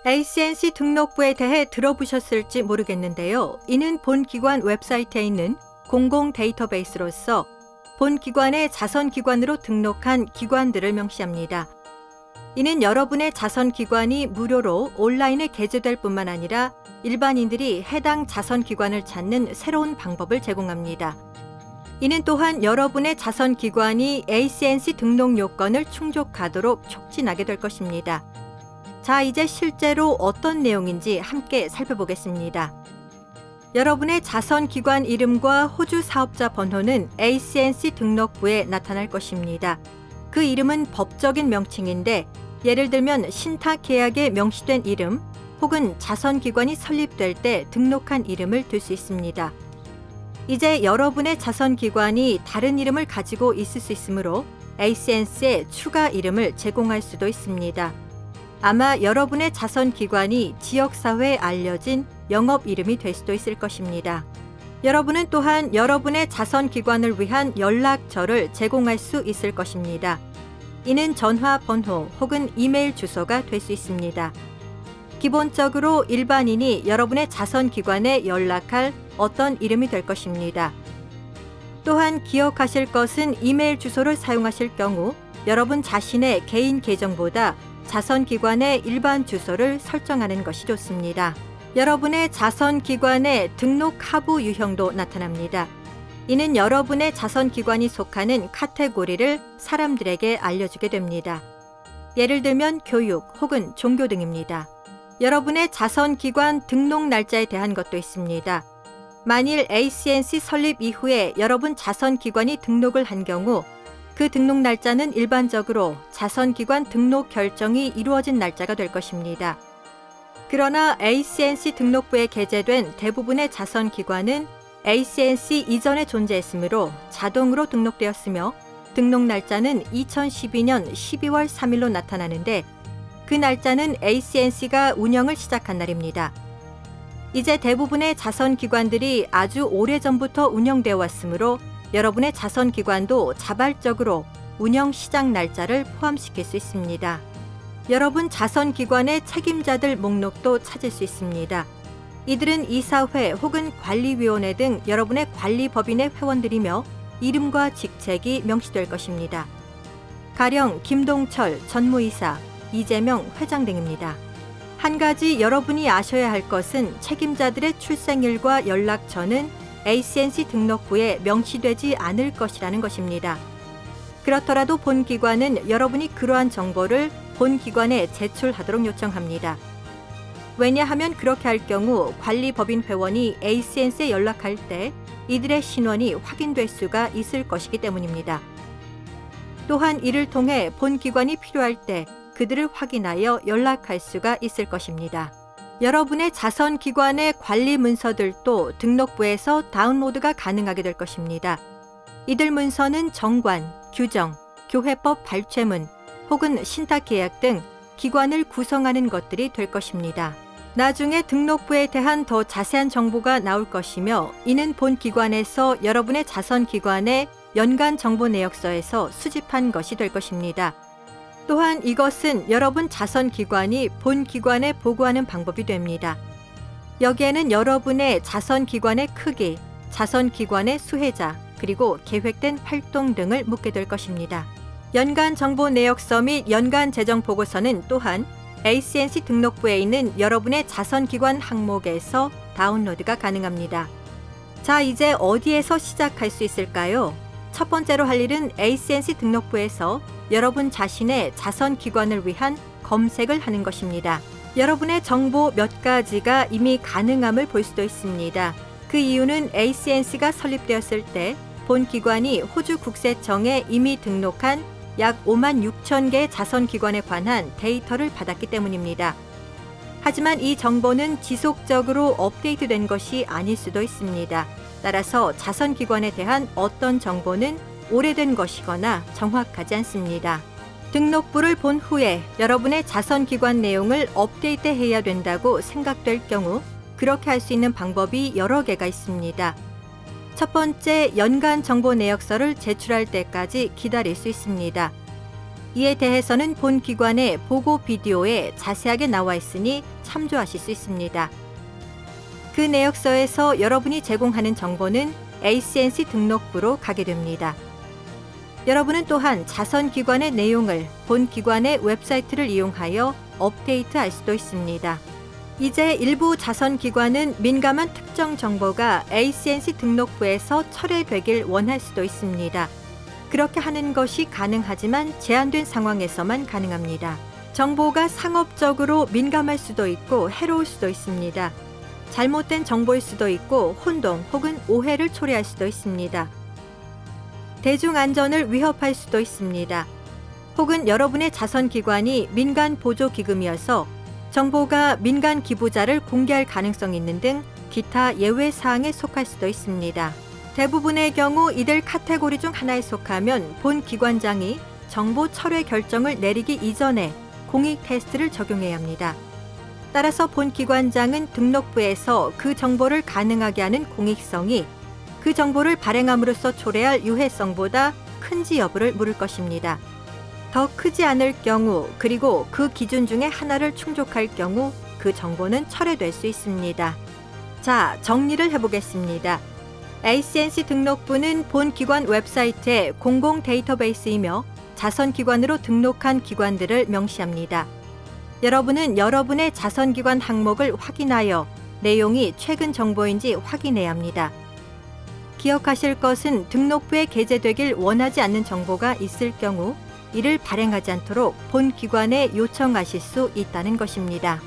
ACNC 등록부에 대해 들어보셨을지 모르겠는데요. 이는 본 기관 웹사이트에 있는 공공 데이터베이스로서 본 기관의 자선기관으로 등록한 기관들을 명시합니다. 이는 여러분의 자선기관이 무료로 온라인에 게재될 뿐만 아니라 일반인들이 해당 자선기관을 찾는 새로운 방법을 제공합니다. 이는 또한 여러분의 자선기관이 ACNC 등록 요건을 충족하도록 촉진하게 될 것입니다. 자, 이제 실제로 어떤 내용인지 함께 살펴보겠습니다. 여러분의 자선기관 이름과 호주 사업자 번호는 ACNC 등록부에 나타날 것입니다. 그 이름은 법적인 명칭인데 예를 들면 신탁계약에 명시된 이름 혹은 자선기관이 설립될 때 등록한 이름을 들 수 있습니다. 이제 여러분의 자선기관이 다른 이름을 가지고 있을 수 있으므로 ACNC에 추가 이름을 제공할 수도 있습니다. 아마 여러분의 자선기관이 지역사회에 알려진 영업 이름이 될 수도 있을 것입니다. 여러분은 또한 여러분의 자선기관을 위한 연락처를 제공할 수 있을 것입니다. 이는 전화번호 혹은 이메일 주소가 될 수 있습니다. 기본적으로 일반인이 여러분의 자선기관에 연락할 어떤 이름이 될 것입니다. 또한 기억하실 것은 이메일 주소를 사용하실 경우 여러분 자신의 개인 계정보다 자선기관의 일반 주소를 설정하는 것이 좋습니다. 여러분의 자선기관의 등록 하부 유형도 나타납니다. 이는 여러분의 자선기관이 속하는 카테고리를 사람들에게 알려주게 됩니다. 예를 들면 교육 혹은 종교 등입니다. 여러분의 자선기관 등록 날짜에 대한 것도 있습니다. 만일 ACNC 설립 이후에 여러분 자선기관이 등록을 한 경우 그 등록 날짜는 일반적으로 자선기관 등록 결정이 이루어진 날짜가 될 것입니다. 그러나 ACNC 등록부에 게재된 대부분의 자선기관은 ACNC 이전에 존재했으므로 자동으로 등록되었으며 등록 날짜는 2012년 12월 3일로 나타나는데 그 날짜는 ACNC가 운영을 시작한 날입니다. 이제 대부분의 자선기관들이 아주 오래전부터 운영되어 왔으므로 여러분의 자선기관도 자발적으로 운영 시작 날짜를 포함시킬 수 있습니다. 여러분 자선기관의 책임자들 목록도 찾을 수 있습니다. 이들은 이사회 혹은 관리위원회 등 여러분의 관리법인의 회원들이며 이름과 직책이 명시될 것입니다. 가령 김동철 전무이사, 이재명 회장 등입니다. 한 가지 여러분이 아셔야 할 것은 책임자들의 출생일과 연락처는 ACNC 등록부에 명시되지 않을 것이라는 것입니다. 그렇더라도 본 기관은 여러분이 그러한 정보를 본 기관에 제출하도록 요청합니다. 왜냐하면 그렇게 할 경우 관리법인 회원이 ACNC에 연락할 때 이들의 신원이 확인될 수가 있을 것이기 때문입니다. 또한 이를 통해 본 기관이 필요할 때 그들을 확인하여 연락할 수가 있을 것입니다. 여러분의 자선기관의 관리 문서들도 등록부에서 다운로드가 가능하게 될 것입니다. 이들 문서는 정관, 규정, 교회법 발췌문 혹은 신탁계약 등 기관을 구성하는 것들이 될 것입니다. 나중에 등록부에 대한 더 자세한 정보가 나올 것이며 이는 본 기관에서 여러분의 자선기관의 연간 정보 내역서에서 수집한 것이 될 것입니다. 또한 이것은 여러분 자선기관이 본 기관에 보고하는 방법이 됩니다. 여기에는 여러분의 자선기관의 크기, 자선기관의 수혜자, 그리고 계획된 활동 등을 묻게 될 것입니다. 연간 정보 내역서 및 연간 재정 보고서는 또한 ACNC 등록부에 있는 여러분의 자선기관 항목에서 다운로드가 가능합니다. 자, 이제 어디에서 시작할 수 있을까요? 첫 번째로 할 일은 ACNC 등록부에서 여러분 자신의 자선기관을 위한 검색을 하는 것입니다. 여러분의 정보 몇 가지가 이미 가능함을 볼 수도 있습니다. 그 이유는 ACNC가 설립되었을 때 본 기관이 호주 국세청에 이미 등록한 약 5만 6천 개의 자선기관에 관한 데이터를 받았기 때문입니다. 하지만 이 정보는 지속적으로 업데이트된 것이 아닐 수도 있습니다. 따라서 자선기관에 대한 어떤 정보는 오래된 것이거나 정확하지 않습니다. 등록부를 본 후에 여러분의 자선기관 내용을 업데이트해야 된다고 생각될 경우 그렇게 할 수 있는 방법이 여러 개가 있습니다. 첫 번째, 연간 정보 내역서를 제출할 때까지 기다릴 수 있습니다. 이에 대해서는 본 기관의 보고 비디오에 자세하게 나와 있으니 참조하실 수 있습니다. 그 내역서에서 여러분이 제공하는 정보는 ACNC 등록부로 가게 됩니다. 여러분은 또한 자선기관의 내용을 본 기관의 웹사이트를 이용하여 업데이트할 수도 있습니다. 이제 일부 자선기관은 민감한 특정 정보가 ACNC 등록부에서 철회되길 원할 수도 있습니다. 그렇게 하는 것이 가능하지만 제한된 상황에서만 가능합니다. 정보가 상업적으로 민감할 수도 있고 해로울 수도 있습니다. 잘못된 정보일 수도 있고 혼동 혹은 오해를 초래할 수도 있습니다. 대중안전을 위협할 수도 있습니다. 혹은 여러분의 자선기관이 민간보조기금이어서 정보가 민간 기부자를 공개할 가능성이 있는 등 기타 예외사항에 속할 수도 있습니다. 대부분의 경우 이들 카테고리 중 하나에 속하면 본 기관장이 정보 철회 결정을 내리기 이전에 공익 테스트를 적용해야 합니다. 따라서 본 기관장은 등록부에서 그 정보를 가능하게 하는 공익성이 그 정보를 발행함으로써 초래할 유해성보다 큰지 여부를 물을 것입니다. 더 크지 않을 경우 그리고 그 기준 중에 하나를 충족할 경우 그 정보는 철회될 수 있습니다. 자, 정리를 해보겠습니다. ACNC 등록부는 본 기관 웹사이트의 공공 데이터베이스이며 자선기관으로 등록한 기관들을 명시합니다. 여러분은 여러분의 자선기관 항목을 확인하여 내용이 최근 정보인지 확인해야 합니다. 기억하실 것은 등록부에 게재되길 원하지 않는 정보가 있을 경우 이를 발행하지 않도록 본 기관에 요청하실 수 있다는 것입니다.